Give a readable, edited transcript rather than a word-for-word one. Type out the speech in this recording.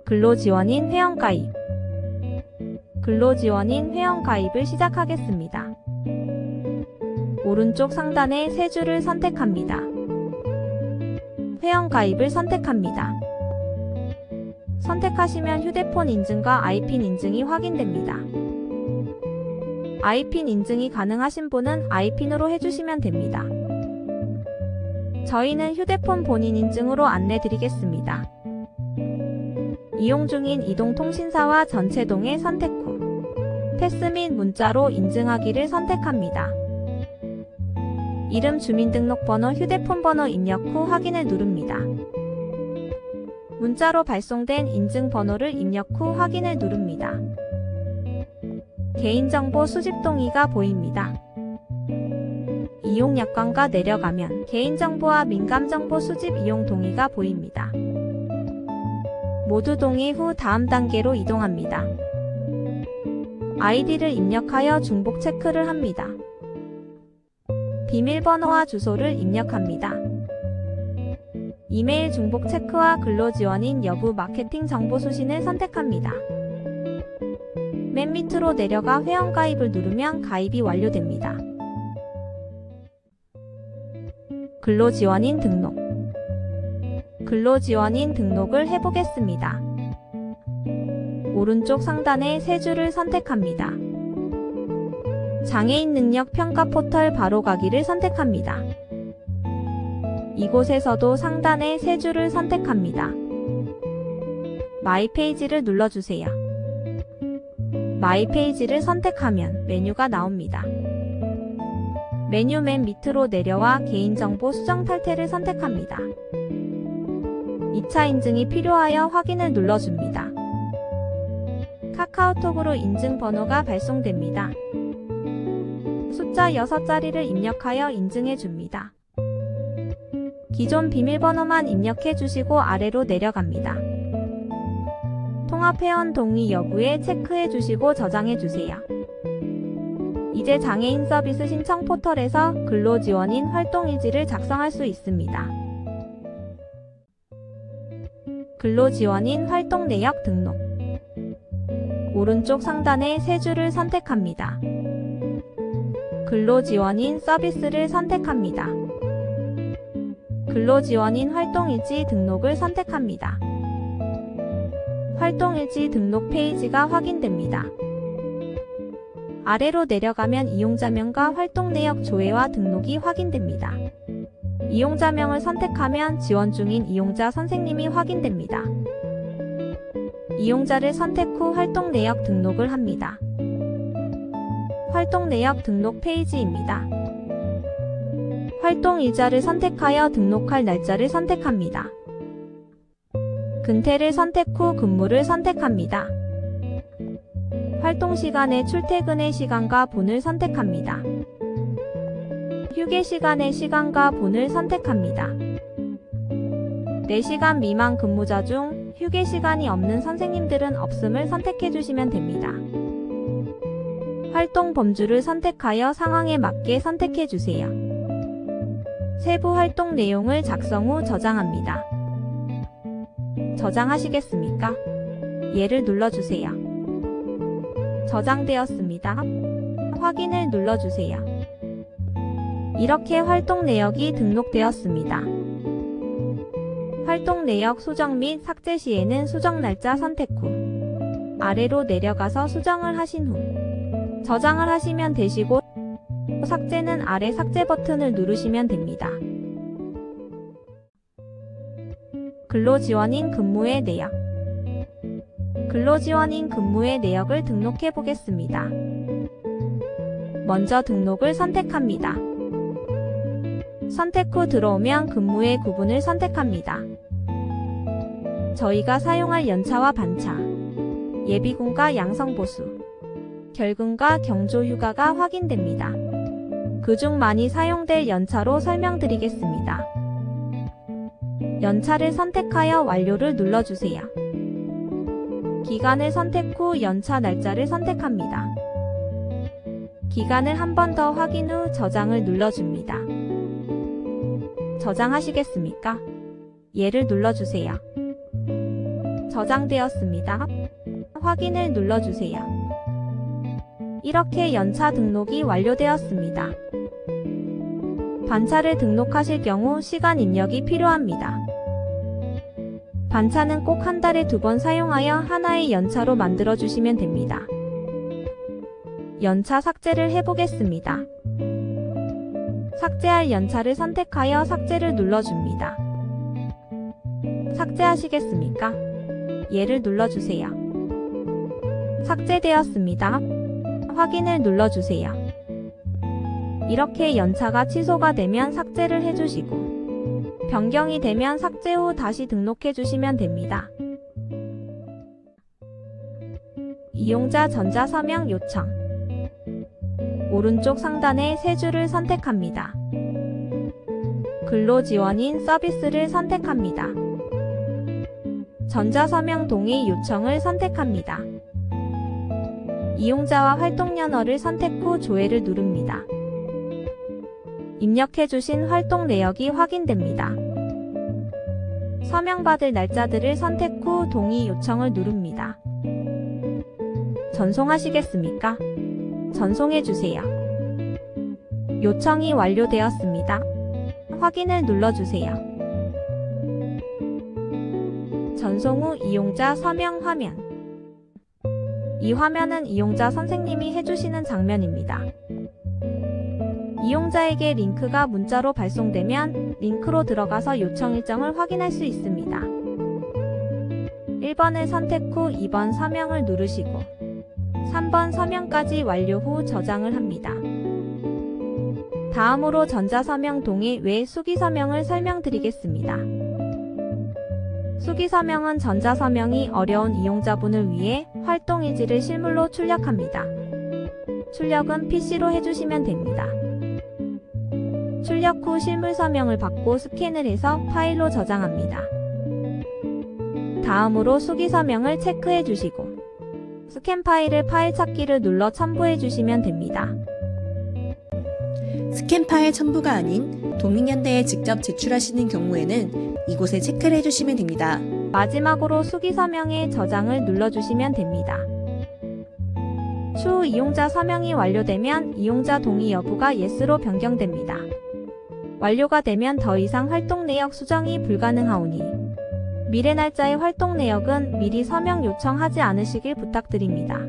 근로지원인 회원가입. 근로지원인 회원가입을 시작하겠습니다. 오른쪽 상단의 세 줄을 선택합니다. 회원가입을 선택합니다. 선택하시면 휴대폰 인증과 아이핀 인증이 확인됩니다. 아이핀 인증이 가능하신 분은 아이핀으로 해주시면 됩니다. 저희는 휴대폰 본인 인증으로 안내드리겠습니다. 이용 중인 이동통신사와 전체동의 선택 후 패스 및 문자로 인증하기를 선택합니다. 이름, 주민등록번호, 휴대폰번호 입력 후 확인을 누릅니다. 문자로 발송된 인증번호를 입력 후 확인을 누릅니다. 개인정보 수집 동의가 보입니다. 이용 약관과 내려가면 개인정보와 민감정보 수집 이용 동의가 보입니다. 모두 동의 후 다음 단계로 이동합니다. 아이디를 입력하여 중복 체크를 합니다. 비밀번호와 주소를 입력합니다. 이메일 중복 체크와 근로지원인 여부 마케팅 정보 수신을 선택합니다. 맨 밑으로 내려가 회원가입을 누르면 가입이 완료됩니다. 근로지원인 등록. 근로지원인 등록을 해보겠습니다. 오른쪽 상단의 세 줄을 선택합니다. 장애인 능력 평가 포털 바로가기를 선택합니다. 이곳에서도 상단의 세 줄을 선택합니다. 마이 페이지를 눌러주세요. 마이 페이지를 선택하면 메뉴가 나옵니다. 메뉴 맨 밑으로 내려와 개인정보 수정 탈퇴를 선택합니다. 2차 인증이 필요하여 확인을 눌러줍니다. 카카오톡으로 인증번호가 발송됩니다. 숫자 6자리를 입력하여 인증해줍니다. 기존 비밀번호만 입력해주시고 아래로 내려갑니다. 통합회원 동의 여부에 체크해주시고 저장해주세요. 이제 장애인 서비스 신청 포털에서 근로지원인 활동일지를 작성할 수 있습니다. 근로지원인 활동 내역 등록. 오른쪽 상단의 세 줄을 선택합니다. 근로지원인 서비스를 선택합니다. 근로지원인 활동일지 등록을 선택합니다. 활동일지 등록 페이지가 확인됩니다. 아래로 내려가면 이용자명과 활동 내역 조회와 등록이 확인됩니다. 이용자명을 선택하면 지원 중인 이용자 선생님이 확인됩니다. 이용자를 선택 후 활동 내역 등록을 합니다. 활동 내역 등록 페이지입니다. 활동 일자를 선택하여 등록할 날짜를 선택합니다. 근태를 선택 후 근무를 선택합니다. 활동 시간의 출퇴근의 시간과 분을 선택합니다. 휴게 시간의 시간과 분을 선택합니다. 4시간 미만 근무자 중 휴게 시간이 없는 선생님들은 없음을 선택해 주시면 됩니다. 활동 범주를 선택하여 상황에 맞게 선택해 주세요. 세부 활동 내용을 작성 후 저장합니다. 저장하시겠습니까? 예를 눌러주세요. 저장되었습니다. 확인을 눌러주세요. 이렇게 활동 내역이 등록되었습니다. 활동 내역 수정 및 삭제 시에는 수정 날짜 선택 후 아래로 내려가서 수정을 하신 후 저장을 하시면 되시고 삭제는 아래 삭제 버튼을 누르시면 됩니다. 근로지원인 근무의 내역. 근로지원인 근무의 내역을 등록해 보겠습니다. 먼저 등록을 선택합니다. 선택 후 들어오면 근무의 구분을 선택합니다. 저희가 사용할 연차와 반차, 예비군과 양성보수, 결근과 경조휴가가 확인됩니다. 그중 많이 사용될 연차로 설명드리겠습니다. 연차를 선택하여 완료를 눌러주세요. 기간을 선택 후 연차 날짜를 선택합니다. 기간을 한 번 더 확인 후 저장을 눌러줍니다. 저장하시겠습니까? 예를 눌러주세요. 저장되었습니다. 확인을 눌러주세요. 이렇게 연차 등록이 완료되었습니다. 반차를 등록하실 경우 시간 입력이 필요합니다. 반차는 꼭 한 달에 2번 사용하여 하나의 연차로 만들어 주시면 됩니다. 연차 삭제를 해보겠습니다. 삭제할 연차를 선택하여 삭제를 눌러줍니다. 삭제하시겠습니까? 예를 눌러주세요. 삭제되었습니다. 확인을 눌러주세요. 이렇게 연차가 취소가 되면 삭제를 해주시고 변경이 되면 삭제 후 다시 등록해 주시면 됩니다. 이용자 전자서명 요청. 오른쪽 상단의 세 줄을 선택합니다. 근로지원인 서비스를 선택합니다. 전자서명 동의 요청을 선택합니다. 이용자와 활동연월을 선택 후 조회를 누릅니다. 입력해주신 활동 내역이 확인됩니다. 서명받을 날짜들을 선택 후 동의 요청을 누릅니다. 전송하시겠습니까? 전송해주세요. 요청이 완료되었습니다. 확인을 눌러주세요. 전송 후 이용자 서명 화면. 이 화면은 이용자 선생님이 해주시는 장면입니다. 이용자에게 링크가 문자로 발송되면 링크로 들어가서 요청 일정을 확인할 수 있습니다. 1번을 선택 후 2번 서명을 누르시고 3번 서명까지 완료 후 저장을 합니다. 다음으로 전자서명 동의 외 수기서명을 설명드리겠습니다. 수기서명은 전자서명이 어려운 이용자분을 위해 활동일지를 실물로 출력합니다. 출력은 PC로 해주시면 됩니다. 출력 후 실물서명을 받고 스캔을 해서 파일로 저장합니다. 다음으로 수기서명을 체크해 주시고 스캔 파일을 파일 찾기를 눌러 첨부해 주시면 됩니다. 스캔 파일 첨부가 아닌 동민연대에 직접 제출하시는 경우에는 이곳에 체크를 해주시면 됩니다. 마지막으로 수기서명의 저장을 눌러주시면 됩니다. 추후 이용자 서명이 완료되면 이용자 동의 여부가 yes로 변경됩니다. 완료가 되면 더 이상 활동 내역 수정이 불가능하오니 미래 날짜의 활동 내역은 미리 서명 요청하지 않으시길 부탁드립니다.